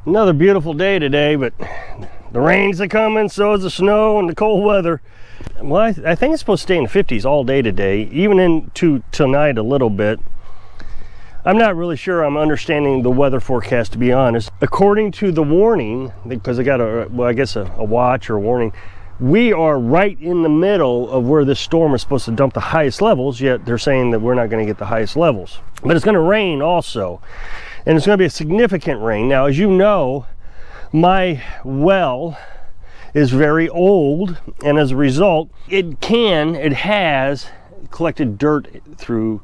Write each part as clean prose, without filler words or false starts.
Another beautiful day today, but the rains are coming, so is the snow and the cold weather. Well, I think it's supposed to stay in the 50s all day today, even into tonight a little bit. I'm not really sure I'm understanding the weather forecast, to be honest. According to the warning, because I got a watch or a warning, we are right in the middle of where this storm is supposed to dump the highest levels, yet they're saying that we're not going to get the highest levels. But it's going to rain also, and it's going to be a significant rain. Now, as you know, my well is very old, and as a result, it has collected dirt through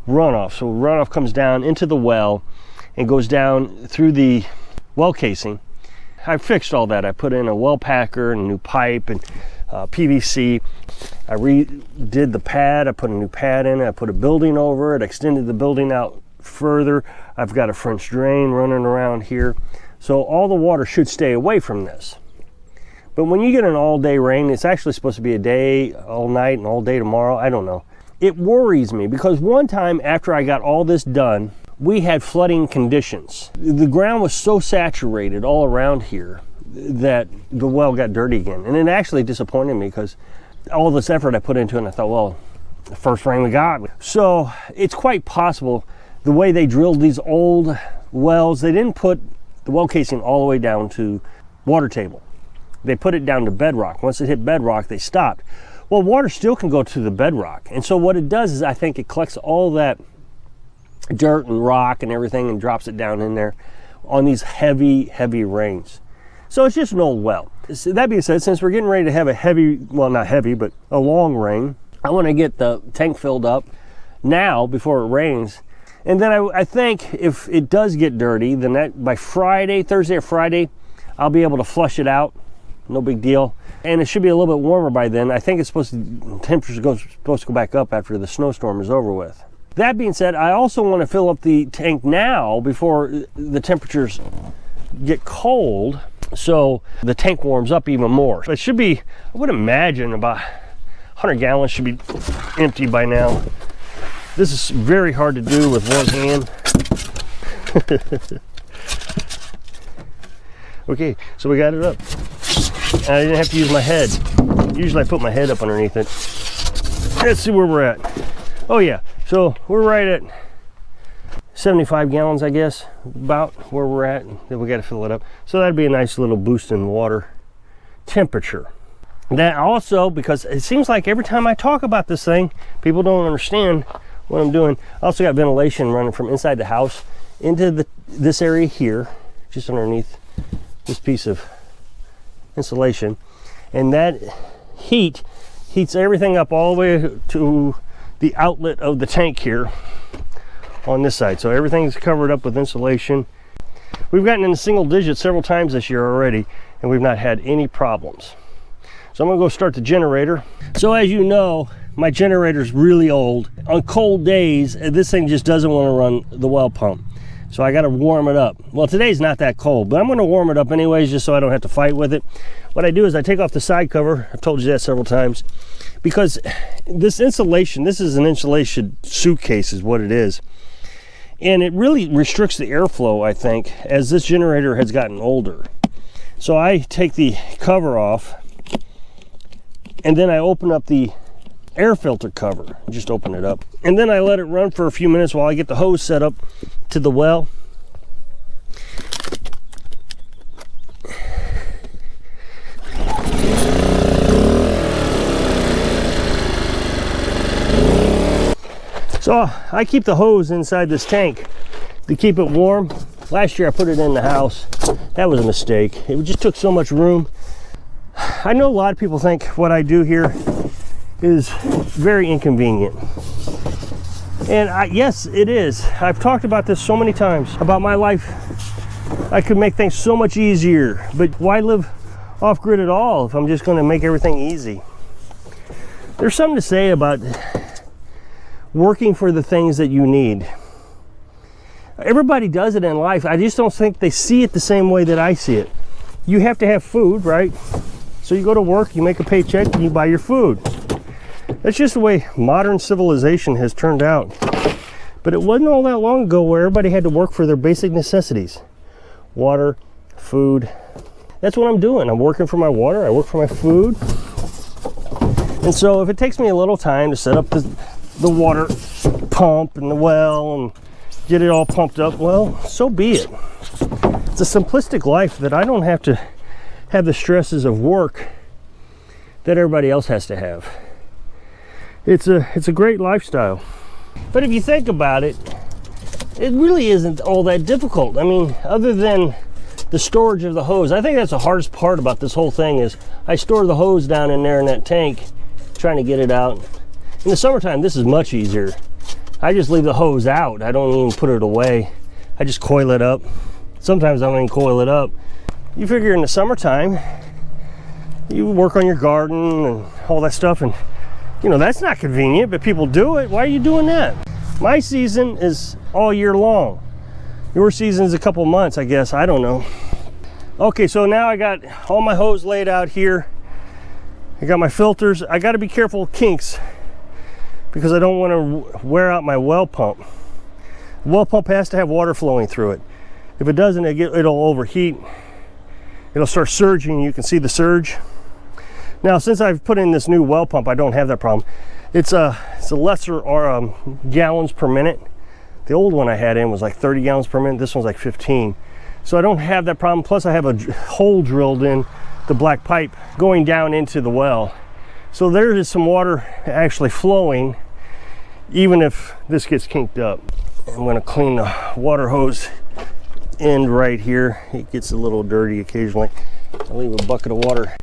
runoff. So runoff comes down into the well and goes down through the well casing. I fixed all that. I put in a well packer and a new pipe and PVC. I redid the pad. I put a new pad in it. I put a building over it, extended the building out further. I've got a French drain running around here. So all the water should stay away from this. But when you get an all-day rain, it's actually supposed to be a day, all night, and all day tomorrow. I don't know. It worries me because one time after I got all this done, we had flooding conditions. The ground was so saturated all around here that the well got dirty again. And it actually disappointed me because all this effort I put into it, and I thought, well, the first rain we got. So it's quite possible the way they drilled these old wells, they didn't put the well casing all the way down to water table. They put it down to bedrock. Once it hit bedrock, they stopped. Well, water still can go to the bedrock. And so what it does is I think it collects all that dirt and rock and everything and drops it down in there on these heavy, heavy rains. So it's just an old well. So that being said, since we're getting ready to have a heavy, well, not heavy, but a long rain, I want to get the tank filled up now before it rains. And then I think if it does get dirty, then that by Friday, Thursday or Friday, I'll be able to flush it out. No big deal. And it should be a little bit warmer by then. I think it's supposed to, temperatures supposed to go back up after the snowstorm is over with. That being said, I also want to fill up the tank now before the temperatures get cold, so the tank warms up even more. It should be, I would imagine, about 100 gallons should be empty by now. This is very hard to do with one hand. Okay, so we got it up. I didn't have to use my head. Usually I put my head up underneath it. Let's see where we're at. Oh yeah, so we're right at 75 gallons, I guess, about where we're at. Then we got to fill it up. So that'd be a nice little boost in water temperature. That also, because it seems like every time I talk about this thing, people don't understand what I'm doing. I also got ventilation running from inside the house into this area here, just underneath this piece of insulation, and that heats everything up all the way to the outlet of the tank here on this side. So everything's covered up with insulation. We've gotten into single digits several times this year already, and we've not had any problems. So I'm gonna go start the generator. So as you know, my generator's really old. On cold days, this thing just doesn't want to run the well pump. So I got to warm it up. Well, today's not that cold, but I'm going to warm it up anyways, just so I don't have to fight with it. What I do is I take off the side cover. I've told you that several times, because this insulation, this is an insulation suitcase is what it is. And it really restricts the airflow, I think, as this generator has gotten older. So I take the cover off, and then I open up the air filter cover. Just open it up. And then I let it run for a few minutes while I get the hose set up to the well. So I keep the hose inside this tank to keep it warm. Last year I put it in the house. That was a mistake. It just took so much room. I know a lot of people think what I do here is very inconvenient. And yes, it is. I've talked about this so many times, about my life. I could make things so much easier, but why live off-grid at all if I'm just going to make everything easy? There's something to say about working for the things that you need. Everybody does it in life. I just don't think they see it the same way that I see it. You have to have food, right? So you go to work, you make a paycheck, and you buy your food. That's just the way modern civilization has turned out. But it wasn't all that long ago where everybody had to work for their basic necessities. Water, food. That's what I'm doing. I'm working for my water, I work for my food. And so if it takes me a little time to set up the water pump and the well and get it all pumped up, well, so be it. It's a simplistic life that I don't have to have the stresses of work that everybody else has to have. It's a great lifestyle. But if you think about it, it really isn't all that difficult. I mean, other than the storage of the hose, I think that's the hardest part about this whole thing is I store the hose down in there in that tank, trying to get it out. In the summertime, this is much easier. I just leave the hose out. I don't even put it away. I just coil it up. Sometimes I don't even coil it up. You figure in the summertime, you work on your garden and all that stuff, and you know, that's not convenient, but people do it. Why are you doing that? My season is all year long. Your season is a couple months, I guess. I don't know. Okay, so now I got all my hose laid out here. I got my filters. I got to be careful with kinks because I don't want to wear out my well pump. The well pump has to have water flowing through it. If it doesn't, it'll overheat. It'll start surging. You can see the surge. Now, since I've put in this new well pump, I don't have that problem. It's a lesser gallons per minute. The old one I had in was like 30 gallons per minute. This one's like 15. So I don't have that problem. Plus I have a hole drilled in the black pipe going down into the well. So there is some water actually flowing, even if this gets kinked up. I'm gonna clean the water hose end right here. It gets a little dirty occasionally. I'll leave a bucket of water.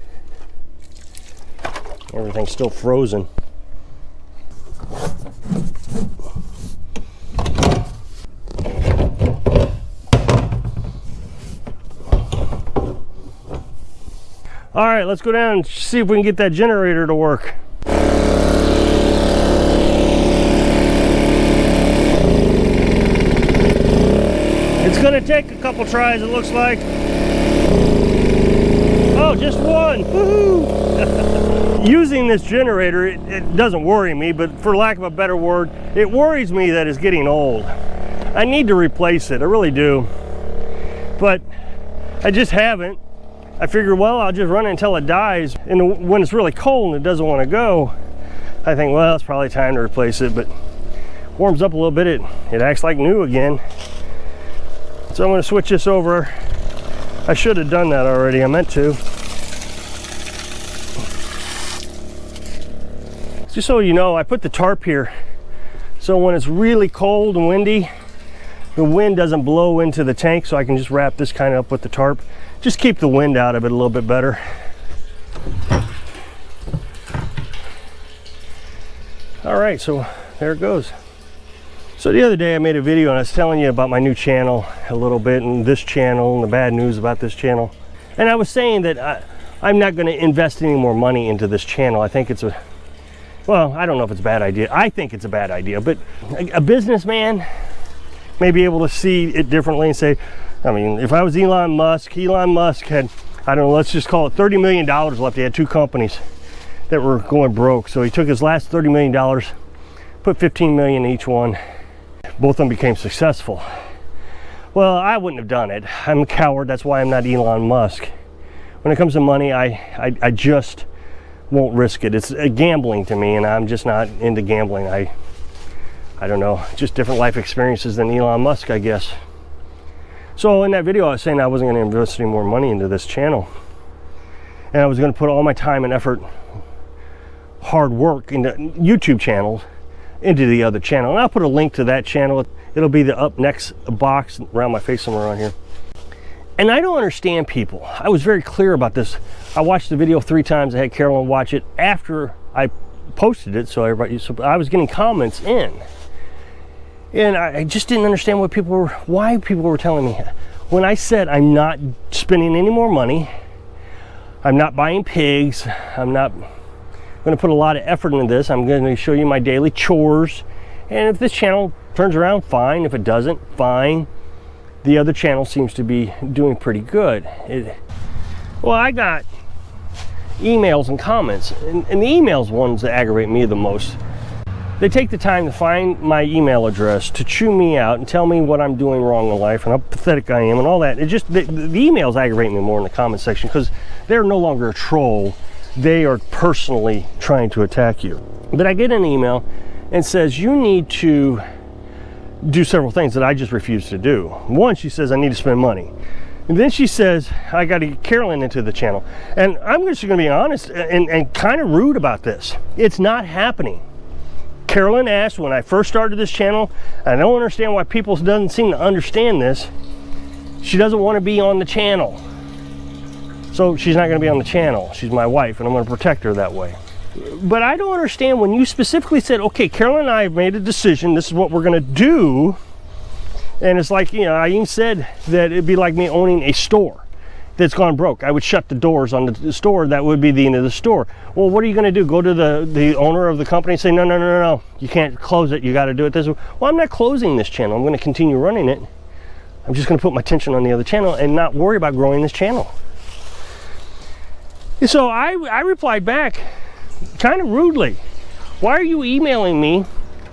Everything's still frozen. All right, let's go down and see if we can get that generator to work. It's gonna take a couple tries, it looks like. Oh, just one, woohoo! Using this generator, it doesn't worry me, but for lack of a better word, it worries me that it's getting old. I need to replace it, I really do. But I just haven't. I figured, well, I'll just run it until it dies. And when it's really cold and it doesn't want to go, I think, well, it's probably time to replace it. But warms up a little bit, it acts like new again. So I'm going to switch this over. I should have done that already, I meant to. Just so you know, I put the tarp here. So when it's really cold and windy, the wind doesn't blow into the tank, so I can just wrap this kind of up with the tarp. Just keep the wind out of it a little bit better. All right, so there it goes. So the other day I made a video and I was telling you about my new channel a little bit, and this channel and the bad news about this channel. And I was saying that I'm not going to invest any more money into this channel. I think it's well, I don't know if it's a bad idea. I think it's a bad idea, but a businessman may be able to see it differently and say, I mean, if I was Elon Musk had, I don't know, let's just call it $30 million left. He had two companies that were going broke. So he took his last $30 million, put 15 million in each one. Both of them became successful. Well, I wouldn't have done it. I'm a coward. That's why I'm not Elon Musk. When it comes to money, I just won't risk it. It's gambling to me, and I'm just not into gambling. I don't know, just different life experiences than Elon Musk, I guess. So in that video, I was saying I wasn't going to invest any more money into this channel. And I was going to put all my time and effort, hard work into YouTube channels, into the other channel. And I'll put a link to that channel. It'll be the up next box around my face somewhere around here. And I don't understand people. I was very clear about this. I watched the video 3 times. I had Carolyn watch it after I posted it, so I was getting comments in. And I just didn't understand why people were telling me. When I said I'm not spending any more money, I'm not buying pigs, I'm not going to put a lot of effort into this, I'm going to show you my daily chores. And if this channel turns around, fine. If it doesn't, fine. The other channel seems to be doing pretty good. Well, I got emails and comments, and the emails ones that aggravate me the most. They take the time to find my email address to chew me out and tell me what I'm doing wrong in life and how pathetic I am and all that. It just, the emails aggravate me more in the comment section because they're no longer a troll. They are personally trying to attack you. But I get an email and says, you need to do several things that I just refuse to do. One, she says, I need to spend money. And then she says, I got to get Carolyn into the channel. And I'm just going to be honest and kind of rude about this. It's not happening. Carolyn asked when I first started this channel, I don't understand why people doesn't seem to understand this. She doesn't want to be on the channel. So she's not going to be on the channel. She's my wife and I'm going to protect her that way. But I don't understand when you specifically said, okay, Carolyn and I have made a decision. This is what we're going to do. And it's like, you know, I even said that it'd be like me owning a store that's gone broke. I would shut the doors on the store. That would be the end of the store. Well, what are you going to do? Go to the owner of the company and say, no, you can't close it. You got to do it this way. Well, I'm not closing this channel. I'm going to continue running it. I'm just going to put my attention on the other channel and not worry about growing this channel. And so I replied back kind of rudely. Why are you emailing me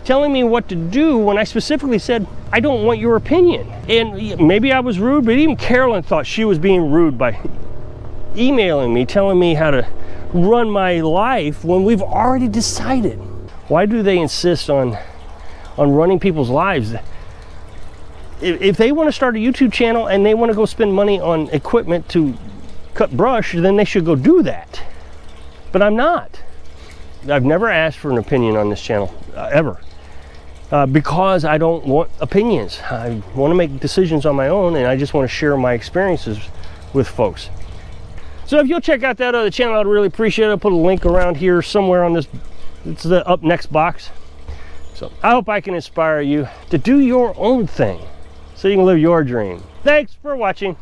telling me what to do when I specifically said, I don't want your opinion? And maybe I was rude, but even Carolyn thought she was being rude by emailing me, telling me how to run my life when we've already decided. Why do they insist on running people's lives? If they want to start a YouTube channel and they want to go spend money on equipment to cut brush, then they should go do that. But I'm not. I've never asked for an opinion on this channel, ever. Because I don't want opinions. I want to make decisions on my own, and I just want to share my experiences with folks. So if you'll check out that other channel, I'd really appreciate it. I'll put a link around here somewhere on this. It's the up next box. So I hope I can inspire you to do your own thing so you can live your dream. Thanks for watching.